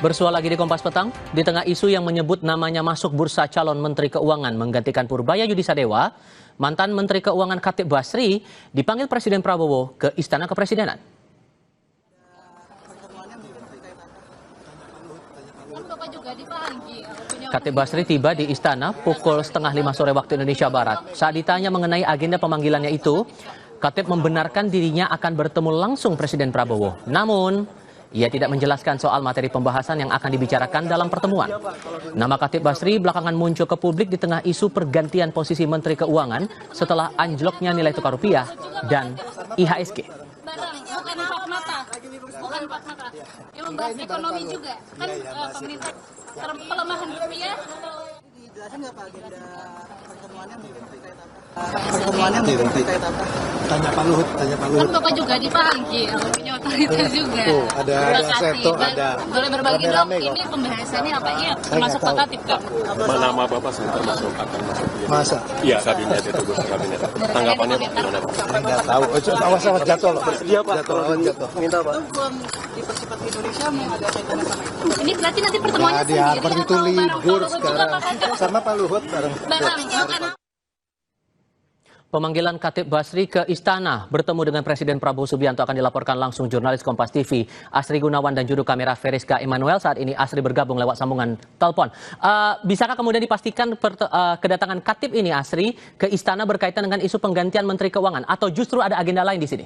Bersua lagi di Kompas Petang, di tengah isu yang menyebut namanya masuk bursa calon Menteri Keuangan menggantikan Purbaya Yudisadewa, mantan Menteri Keuangan Khatib Basri dipanggil Presiden Prabowo ke Istana Kepresidenan. Khatib Basri tiba di Istana pukul setengah 5 sore waktu Indonesia Barat. Saat ditanya mengenai agenda pemanggilannya itu, Khatib membenarkan dirinya akan bertemu langsung Presiden Prabowo. Namun, ia tidak menjelaskan soal materi pembahasan yang akan dibicarakan dalam pertemuan. Nama Khatib Basri belakangan muncul ke publik di tengah isu pergantian posisi Menteri Keuangan setelah anjloknya nilai tukar rupiah dan IHSG. Bukan empat mata. Yang membahas ekonomi juga. Kan pemerintah pelemahan rupiah. Dijelasin nggak Pak agenda pertemuannya mungkin terkait apa? Pertemuannya mungkin terkait apa? Tanya Pak Luhut. Kan Bapak juga dipanggil, punya otoritas juga. Tuh, ada Seto, ada. Boleh berbagi dong, ini pembahasannya apa? Iya, termasuk Pak Khatib Kak. Nama Bapak saya termasuk akan masuk. Masa? Iya, kabinet itu kabinet. Tanggapannya bagaimana Pak? Nggak tahu. Awas jatuh loh. Iya Pak. Jatuh. Minta Pak. Itu belum dipercepat di Indonesia mau ada kaitannya sama itu. Ini berarti nanti pertemuannya Nah, di Harvard itu libur sekarang. Sama Pak Luhut bareng. Pemanggilan Khatib Basri ke Istana bertemu dengan Presiden Prabowo Subianto akan dilaporkan langsung jurnalis Kompas TV Asri Gunawan dan juru kamera Veriska Emmanuel. Saat ini Asri bergabung lewat sambungan telepon. Bisakah kemudian dipastikan kedatangan Khatib ini Asri ke Istana berkaitan dengan isu penggantian Menteri Keuangan atau justru ada agenda lain di sini?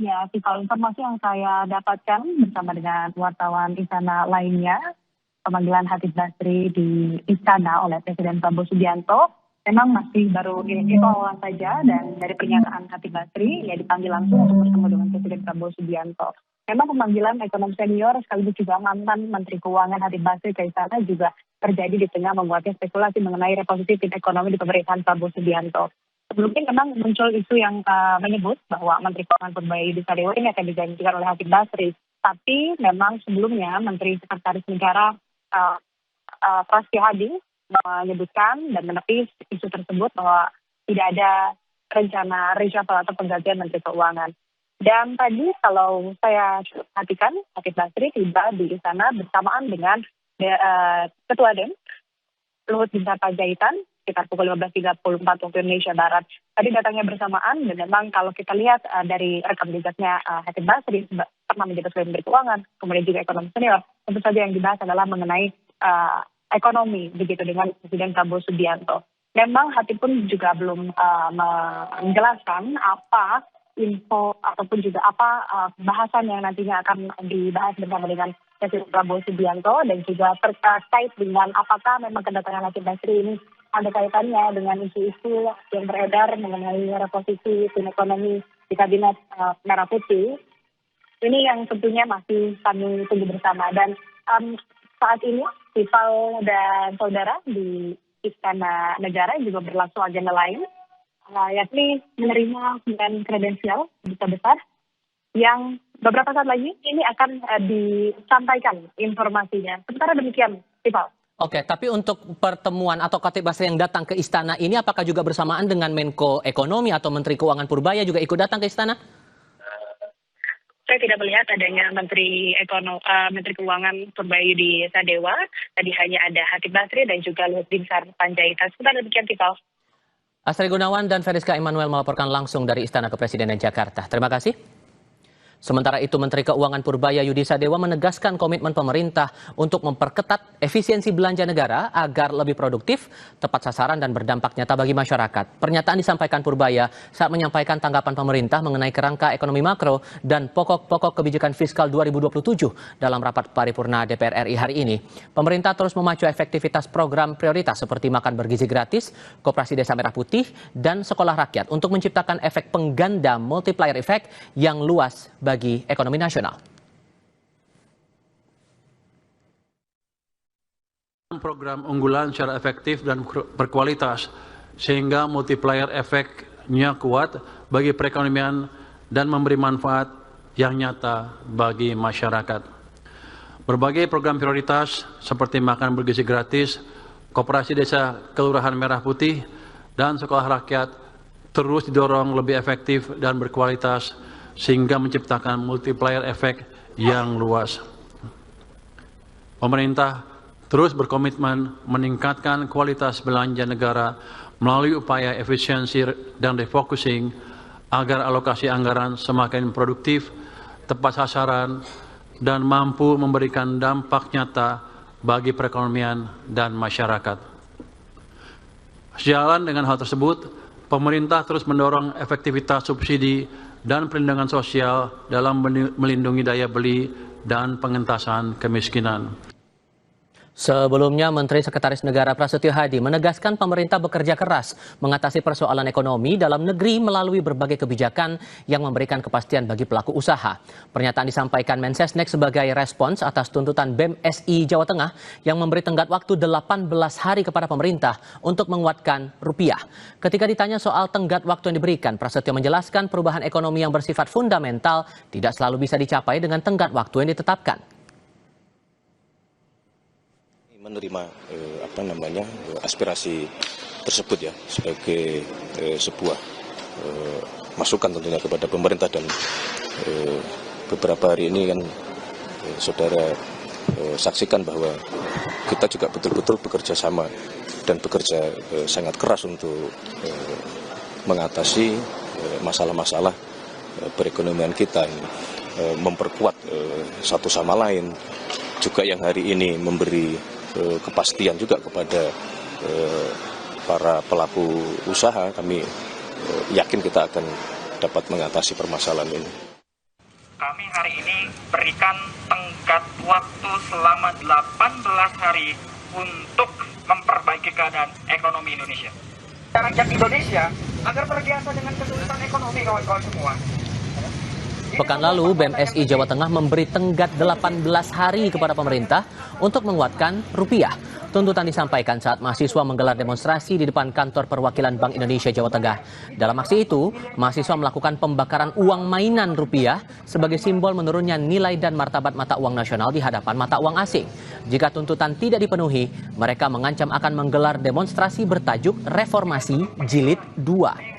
Ya, kalau informasi yang saya dapatkan bersama dengan wartawan Istana lainnya, pemanggilan Khatib Basri di Istana oleh Presiden Prabowo Subianto memang masih baru awal saja, dan dari pernyataan Khatib Basri, ia dipanggil langsung untuk bertemu dengan Presiden Prabowo Subianto. Memang pemanggilan ekonom senior sekaligus juga mantan Menteri Keuangan Khatib Basri ke Istana juga terjadi di tengah menguatnya spekulasi mengenai reposisi tim ekonomi di pemerintahan Prabowo Subianto. Sebelumnya memang muncul isu yang menyebut bahwa Menteri Keuangan Purbaya Yudisadewa ini akan digantikan oleh Khatib Basri. Tapi memang sebelumnya Menteri Sekretaris Negara Prasetyo Hadi menyebutkan dan menepis isu tersebut bahwa tidak ada rencana reshuffle atau penggantian Menteri Keuangan. Dan tadi kalau saya perhatikan, Khatib Basri tiba di Istana bersamaan dengan Ketua DEM Luhut Binsar Panjaitan sekitar pukul 15.34 waktu Indonesia Barat. Tadi datangnya bersamaan, dan memang kalau kita lihat dari rekam jejaknya Khatib Basri pernah menjabat sebagai Menteri Keuangan, kemudian juga ekonomi senior. Tentu saja yang dibahas adalah mengenai ekonomi, begitu dengan Presiden Prabowo Subianto. Memang Khatib pun juga belum menjelaskan apa info ataupun juga apa bahasan yang nantinya akan dibahas bersama dengan Presiden Prabowo Subianto, dan juga terkait dengan apakah memang kedatangan Khatib Basri ini ada kaitannya dengan isu-isu yang beredar mengenai reposisi tim ekonomi di Kabinet Merah Putih. Ini yang tentunya masih kami tunggu bersama, dan saat ini rival dan saudara di Istana Negara juga berlangsung agenda lain, yakni menerima dan kredensial duta besar yang beberapa saat lagi ini akan disampaikan informasinya. Sementara demikian, rival. Oke, tapi untuk pertemuan atau Khatib Basri yang datang ke Istana ini apakah juga bersamaan dengan Menko Ekonomi atau Menteri Keuangan Purbaya juga ikut datang ke Istana? Saya tidak melihat adanya Menteri Keuangan Purbaya Yudisadewa. Tadi hanya ada Khatib Basri dan juga Luhut Binsar Panjaitan. Sebentar demikian, Tifal. Asri Gunawan dan Veriska Emmanuel melaporkan langsung dari Istana Kepresidenan Jakarta. Terima kasih. Sementara itu, Menteri Keuangan Purbaya Yudisadewa menegaskan komitmen pemerintah untuk memperketat efisiensi belanja negara agar lebih produktif, tepat sasaran, dan berdampak nyata bagi masyarakat. Pernyataan disampaikan Purbaya saat menyampaikan tanggapan pemerintah mengenai kerangka ekonomi makro dan pokok-pokok kebijakan fiskal 2027 dalam rapat paripurna DPR RI hari ini. Pemerintah terus memacu efektivitas program prioritas seperti makan bergizi gratis, Koperasi Desa Merah Putih, dan Sekolah Rakyat untuk menciptakan efek pengganda multiplier effect yang luas bagi ekonomi nasional. Program unggulan secara efektif dan berkualitas sehingga multiplier efeknya kuat bagi perekonomian dan memberi manfaat yang nyata bagi masyarakat. Berbagai program prioritas seperti makan bergizi gratis, Koperasi Desa Kelurahan Merah Putih, dan Sekolah Rakyat terus didorong lebih efektif dan berkualitas sehingga menciptakan multiplier efek yang luas. Pemerintah terus berkomitmen meningkatkan kualitas belanja negara melalui upaya efisiensi dan refocusing agar alokasi anggaran semakin produktif, tepat sasaran, dan mampu memberikan dampak nyata bagi perekonomian dan masyarakat. Sejalan dengan hal tersebut, pemerintah terus mendorong efektivitas subsidi dan perlindungan sosial dalam melindungi daya beli dan pengentasan kemiskinan. Sebelumnya, Menteri Sekretaris Negara Prasetyo Hadi menegaskan pemerintah bekerja keras mengatasi persoalan ekonomi dalam negeri melalui berbagai kebijakan yang memberikan kepastian bagi pelaku usaha. Pernyataan disampaikan Mensesnek sebagai respons atas tuntutan BEM SI Jawa Tengah yang memberi tenggat waktu 18 hari kepada pemerintah untuk menguatkan rupiah. Ketika ditanya soal tenggat waktu yang diberikan, Prasetyo menjelaskan perubahan ekonomi yang bersifat fundamental tidak selalu bisa dicapai dengan tenggat waktu yang ditetapkan. Menerima aspirasi tersebut ya sebagai sebuah masukan tentunya kepada pemerintah, dan beberapa hari ini kan saudara saksikan bahwa kita juga betul-betul bekerja sama dan bekerja sangat keras untuk mengatasi masalah-masalah perekonomian kita ini, memperkuat satu sama lain, juga yang hari ini memberi kepastian juga kepada para pelaku usaha. Kami yakin kita akan dapat mengatasi permasalahan ini. Kami hari ini berikan tenggat waktu selama 18 hari untuk memperbaiki keadaan ekonomi Indonesia. Rakyat Indonesia agar terbiasa dengan kesulitan ekonomi kawan-kawan semua. Pekan lalu, BEM SI Jawa Tengah memberi tenggat 18 hari kepada pemerintah untuk menguatkan rupiah. Tuntutan disampaikan saat mahasiswa menggelar demonstrasi di depan kantor perwakilan Bank Indonesia Jawa Tengah. Dalam aksi itu, mahasiswa melakukan pembakaran uang mainan rupiah sebagai simbol menurunnya nilai dan martabat mata uang nasional di hadapan mata uang asing. Jika tuntutan tidak dipenuhi, mereka mengancam akan menggelar demonstrasi bertajuk Reformasi Jilid 2.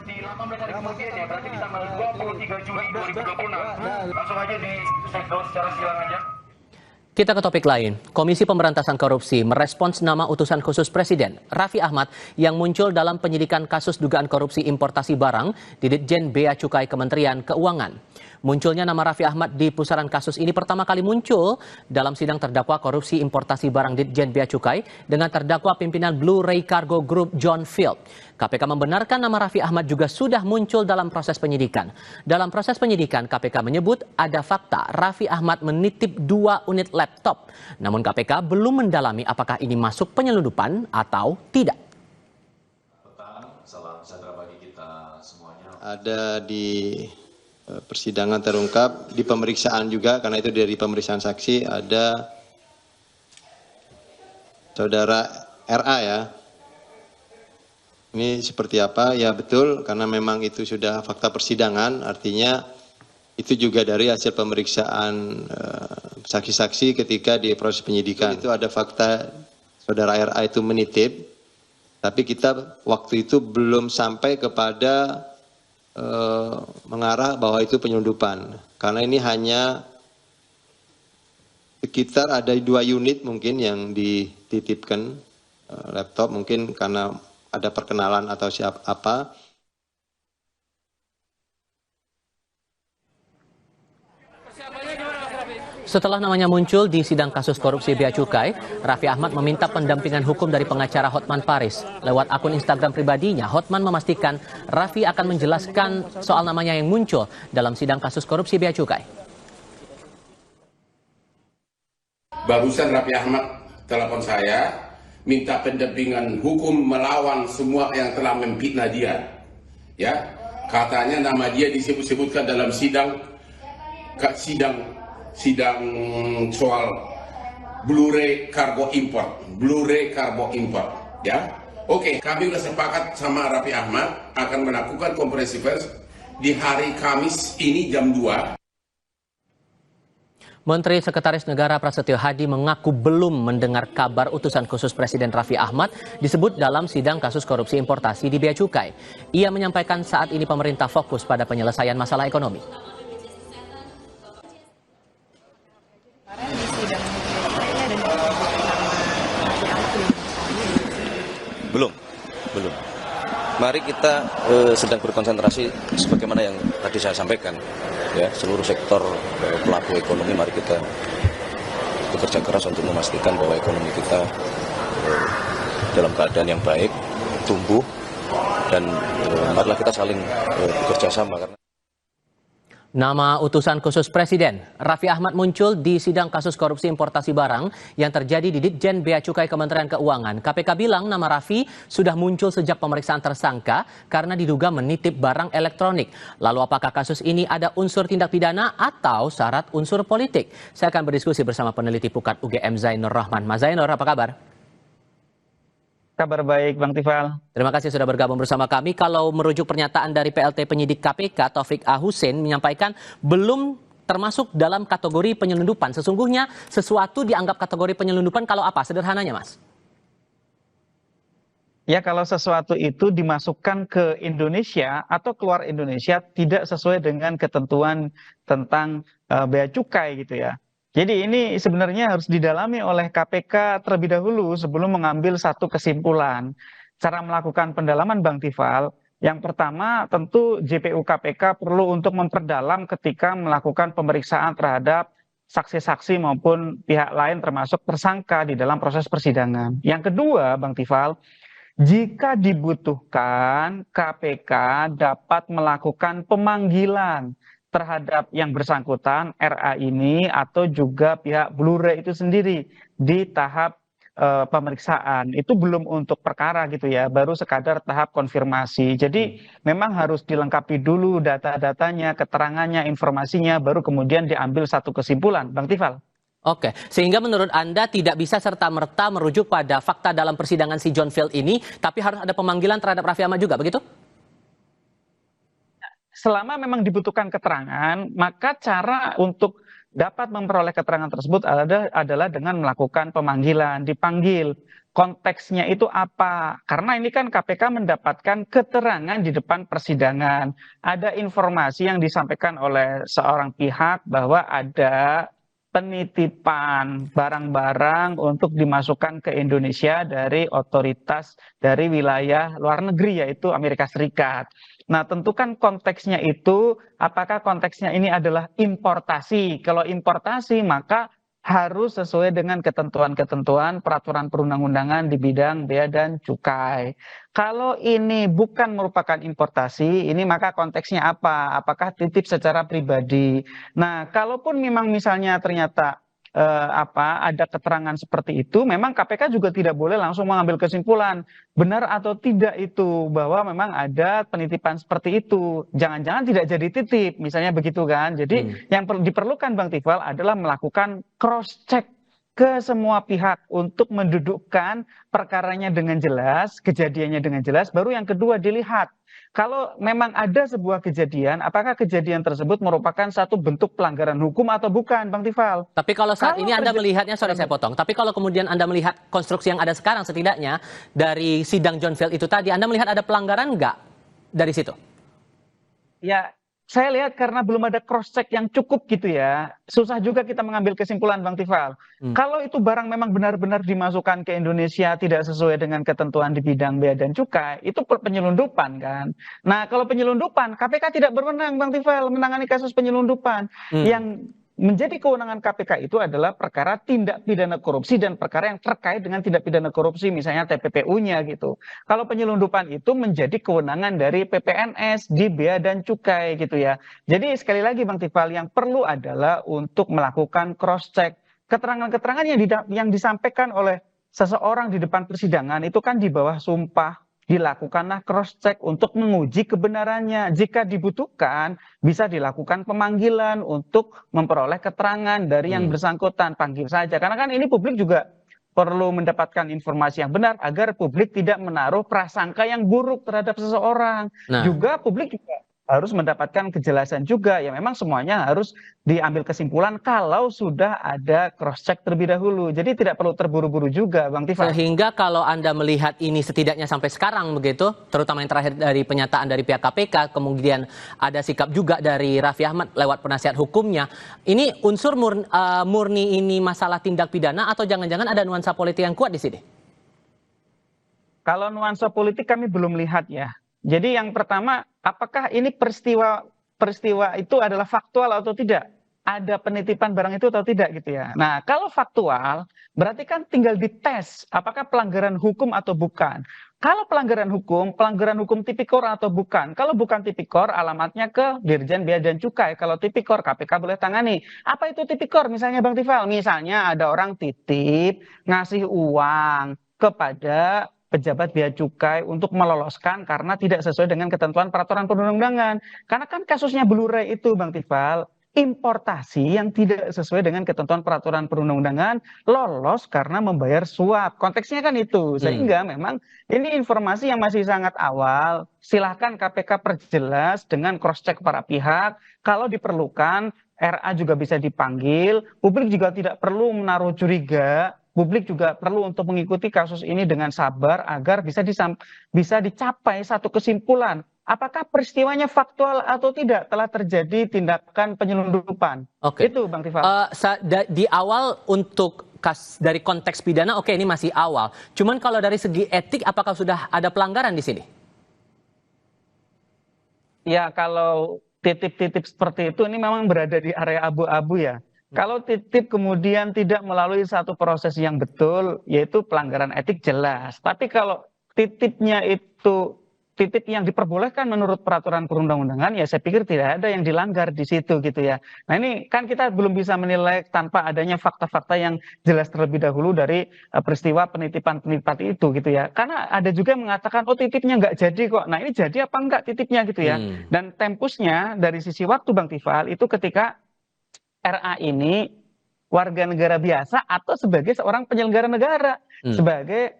Di 18 hari kemudian ya, berarti di tanggal 23 Juli 2026. Langsung aja di take down secara silang aja. Kita ke topik lain. Komisi Pemberantasan Korupsi merespons nama utusan khusus Presiden, Raffi Ahmad, yang muncul dalam penyidikan kasus dugaan korupsi importasi barang di Ditjen Bea Cukai Kementerian Keuangan. Munculnya nama Raffi Ahmad di pusaran kasus ini pertama kali muncul dalam sidang terdakwa korupsi importasi barang Ditjen Bea Cukai dengan terdakwa pimpinan Blue Ray Cargo Group John Field. KPK membenarkan nama Raffi Ahmad juga sudah muncul dalam proses penyidikan. Dalam proses penyidikan, KPK menyebut ada fakta Raffi Ahmad menitip 2 unit laptop. Namun KPK belum mendalami apakah ini masuk penyelundupan atau tidak. Salam sejahtera bagi kita semuanya. Ada di persidangan terungkap, di pemeriksaan juga, karena itu dari pemeriksaan saksi ada saudara RA ya. Ini seperti apa? Ya betul, karena memang itu sudah fakta persidangan, artinya itu juga dari hasil pemeriksaan saksi-saksi ketika di proses penyidikan. Itu ada fakta saudara RA itu menitip, tapi kita waktu itu belum sampai kepada mengarah bahwa itu penyelundupan. Karena ini hanya sekitar ada 2 unit mungkin yang dititipkan laptop, mungkin karena ada perkenalan atau siapa. Setelah namanya muncul di sidang kasus korupsi Bea Cukai, Raffi Ahmad meminta pendampingan hukum dari pengacara Hotman Paris. Lewat akun Instagram pribadinya, Hotman memastikan Raffi akan menjelaskan soal namanya yang muncul dalam sidang kasus korupsi Bea Cukai. Barusan Raffi Ahmad telepon saya, minta pendampingan hukum melawan semua yang telah memfitnah dia. Ya, katanya nama dia disebut-sebutkan dalam sidang soal Blue Ray Cargo Import, ya. Oke, kami sudah sepakat sama Raffi Ahmad akan melakukan konferensi pers di hari Kamis ini jam 2. Menteri Sekretaris Negara Prasetyo Hadi mengaku belum mendengar kabar utusan khusus Presiden Raffi Ahmad disebut dalam sidang kasus korupsi importasi di Bea Cukai. Ia menyampaikan saat ini pemerintah fokus pada penyelesaian masalah ekonomi. Kemarin di mari kita sedang berkonsentrasi sebagaimana yang tadi saya sampaikan, ya, seluruh sektor pelaku ekonomi, mari kita bekerja keras untuk memastikan bahwa ekonomi kita dalam keadaan yang baik, tumbuh, dan marilah kita saling bekerja sama. Nama utusan khusus Presiden, Raffi Ahmad, muncul di sidang kasus korupsi importasi barang yang terjadi di Ditjen Bea Cukai Kementerian Keuangan. KPK bilang nama Raffi sudah muncul sejak pemeriksaan tersangka karena diduga menitip barang elektronik. Lalu apakah kasus ini ada unsur tindak pidana atau syarat unsur politik? Saya akan berdiskusi bersama peneliti Pukat UGM Zainur Rahman. Mas Zainur, apa kabar? Kabar baik, Bang Tifal. Terima kasih sudah bergabung bersama kami. Kalau merujuk pernyataan dari PLT penyidik KPK, Taufik A. Hussein, menyampaikan belum termasuk dalam kategori penyelundupan. Sesungguhnya sesuatu dianggap kategori penyelundupan kalau apa? Sederhananya, Mas. Ya, kalau sesuatu itu dimasukkan ke Indonesia atau keluar Indonesia tidak sesuai dengan ketentuan tentang bea cukai gitu ya. Jadi ini sebenarnya harus didalami oleh KPK terlebih dahulu sebelum mengambil satu kesimpulan. Cara melakukan pendalaman, Bang Tifal, yang pertama tentu JPU KPK perlu untuk memperdalam ketika melakukan pemeriksaan terhadap saksi-saksi maupun pihak lain termasuk tersangka di dalam proses persidangan. Yang kedua, Bang Tifal, jika dibutuhkan KPK dapat melakukan pemanggilan terhadap yang bersangkutan RA ini atau juga pihak Blu-ray itu sendiri di tahap pemeriksaan. Itu belum untuk perkara gitu ya, baru sekadar tahap konfirmasi. Jadi memang harus dilengkapi dulu data-datanya, keterangannya, informasinya, baru kemudian diambil satu kesimpulan, Bang Tifal. Oke, sehingga menurut Anda tidak bisa serta-merta merujuk pada fakta dalam persidangan si John Field ini, tapi harus ada pemanggilan terhadap Raffi Ahmad juga, begitu? Selama memang dibutuhkan keterangan, maka cara untuk dapat memperoleh keterangan tersebut adalah dengan melakukan pemanggilan, dipanggil. Konteksnya itu apa? Karena ini kan KPK mendapatkan keterangan di depan persidangan. Ada informasi yang disampaikan oleh seorang pihak bahwa ada penitipan barang-barang untuk dimasukkan ke Indonesia dari otoritas dari wilayah luar negeri, yaitu Amerika Serikat. Nah, tentu kan konteksnya itu, apakah konteksnya ini adalah importasi? Kalau importasi, maka harus sesuai dengan ketentuan-ketentuan peraturan perundang-undangan di bidang bea dan cukai. Kalau ini bukan merupakan importasi, ini maka konteksnya apa? Apakah titip secara pribadi? Nah, kalaupun memang misalnya ternyata ada keterangan seperti itu, memang KPK juga tidak boleh langsung mengambil kesimpulan benar atau tidak itu bahwa memang ada penitipan seperti itu. Jangan-jangan tidak jadi titip, misalnya begitu kan. Jadi yang diperlukan, Bang Tifal, adalah melakukan cross check ke semua pihak untuk mendudukkan perkaranya dengan jelas, kejadiannya dengan jelas. Baru yang kedua dilihat, kalau memang ada sebuah kejadian, apakah kejadian tersebut merupakan satu bentuk pelanggaran hukum atau bukan, Bang Tifal? Tapi kalau saat ini Anda melihatnya, sorry saya potong, tapi kalau kemudian Anda melihat konstruksi yang ada sekarang setidaknya dari sidang John Field itu tadi, Anda melihat ada pelanggaran nggak dari situ? Ya, saya lihat karena belum ada cross check yang cukup gitu ya, susah juga kita mengambil kesimpulan, Bang Tifal. Kalau itu barang memang benar-benar dimasukkan ke Indonesia tidak sesuai dengan ketentuan di bidang bea dan cukai, itu penyelundupan kan. Nah, kalau penyelundupan, KPK tidak berwenang, Bang Tifal, menangani kasus penyelundupan. Yang menjadi kewenangan KPK itu adalah perkara tindak pidana korupsi dan perkara yang terkait dengan tindak pidana korupsi, misalnya TPPU-nya gitu. Kalau penyelundupan itu menjadi kewenangan dari PPNS di bea dan cukai gitu ya. Jadi sekali lagi, Bang Tifal, yang perlu adalah untuk melakukan cross check. Keterangan-keterangan yang disampaikan oleh seseorang di depan persidangan itu kan di bawah sumpah. Dilakukanlah cross check untuk menguji kebenarannya. Jika dibutuhkan, bisa dilakukan pemanggilan untuk memperoleh keterangan dari yang bersangkutan. Panggil saja. Karena kan ini publik juga perlu mendapatkan informasi yang benar agar publik tidak menaruh prasangka yang buruk terhadap seseorang. Juga publik juga harus mendapatkan kejelasan juga, ya memang semuanya harus diambil kesimpulan kalau sudah ada cross check terlebih dahulu. Jadi tidak perlu terburu-buru juga, Bang Tifal. Sehingga kalau Anda melihat ini setidaknya sampai sekarang begitu, terutama yang terakhir dari pernyataan dari pihak KPK, kemudian ada sikap juga dari Raffi Ahmad lewat penasihat hukumnya, ini unsur murni ini masalah tindak pidana atau jangan-jangan ada nuansa politik yang kuat di sini? Kalau nuansa politik kami belum lihat ya. Jadi yang pertama, apakah ini peristiwa itu adalah faktual atau tidak? Ada penitipan barang itu atau tidak gitu ya. Nah, kalau faktual, berarti kan tinggal dites apakah pelanggaran hukum atau bukan. Kalau pelanggaran hukum tipikor atau bukan. Kalau bukan tipikor, alamatnya ke Dirjen Bea dan Cukai. Kalau tipikor, KPK boleh tangani. Apa itu tipikor? Misalnya Bang Tifal, misalnya ada orang titip ngasih uang kepada pejabat bea cukai untuk meloloskan karena tidak sesuai dengan ketentuan peraturan perundang-undangan. Karena kan kasusnya Blu-ray itu Bang Tifal, importasi yang tidak sesuai dengan ketentuan peraturan perundang-undangan lolos karena membayar suap. Konteksnya kan itu. Sehingga memang ini informasi yang masih sangat awal. Silahkan KPK perjelas dengan cross-check para pihak. Kalau diperlukan, RA juga bisa dipanggil. Publik juga tidak perlu menaruh curiga. Publik juga perlu untuk mengikuti kasus ini dengan sabar agar bisa dicapai satu kesimpulan. Apakah peristiwanya faktual atau tidak telah terjadi tindakan penyelundupan? Oke. Itu Bang Tifal. Di awal untuk dari konteks pidana, oke ini masih awal. Cuman kalau dari segi etik, apakah sudah ada pelanggaran di sini? Ya kalau titip-titip seperti itu ini memang berada di area abu-abu ya. Kalau titip kemudian tidak melalui satu proses yang betul, yaitu pelanggaran etik jelas. Tapi kalau titipnya itu titip yang diperbolehkan menurut peraturan perundang-undangan, ya saya pikir tidak ada yang dilanggar di situ gitu ya. Nah ini kan kita belum bisa menilai tanpa adanya fakta-fakta yang jelas terlebih dahulu dari peristiwa penitipan-penitipan itu gitu ya. Karena ada juga yang mengatakan, oh titipnya nggak jadi kok. Nah ini jadi apa enggak titipnya gitu ya. Dan tempusnya dari sisi waktu Bang Tifal itu ketika RA ini warga negara biasa atau sebagai seorang penyelenggara negara, sebagai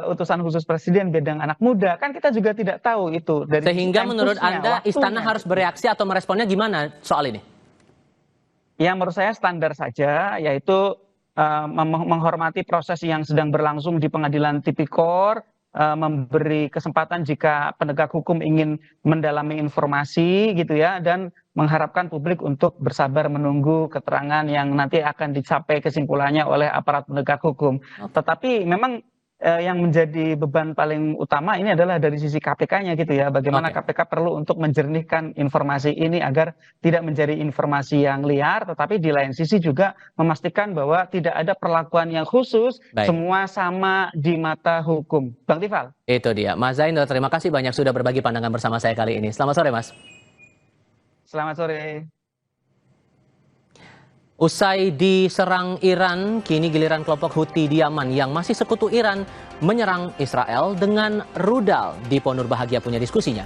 utusan khusus presiden bidang anak muda, kan kita juga tidak tahu itu. Sehingga menurut Anda istana harus bereaksi atau meresponnya gimana soal ini? Ya menurut saya standar saja, yaitu menghormati proses yang sedang berlangsung di pengadilan tipikor, memberi kesempatan jika penegak hukum ingin mendalami informasi gitu ya, dan mengharapkan publik untuk bersabar menunggu keterangan yang nanti akan dicapai kesimpulannya oleh aparat penegak hukum. Tetapi memang yang menjadi beban paling utama ini adalah dari sisi KPK-nya gitu ya. Bagaimana KPK perlu untuk menjernihkan informasi ini agar tidak menjadi informasi yang liar, tetapi di lain sisi juga memastikan bahwa tidak ada perlakuan yang khusus, semua sama di mata hukum. Bang Tifal. Itu dia. Mas Zainur, terima kasih banyak sudah berbagi pandangan bersama saya kali ini. Selamat sore, Mas. Selamat sore. Usai diserang Iran, kini giliran kelompok Houthi di Yaman yang masih sekutu Iran menyerang Israel dengan rudal. Dipo Nur Bahagia punya diskusinya.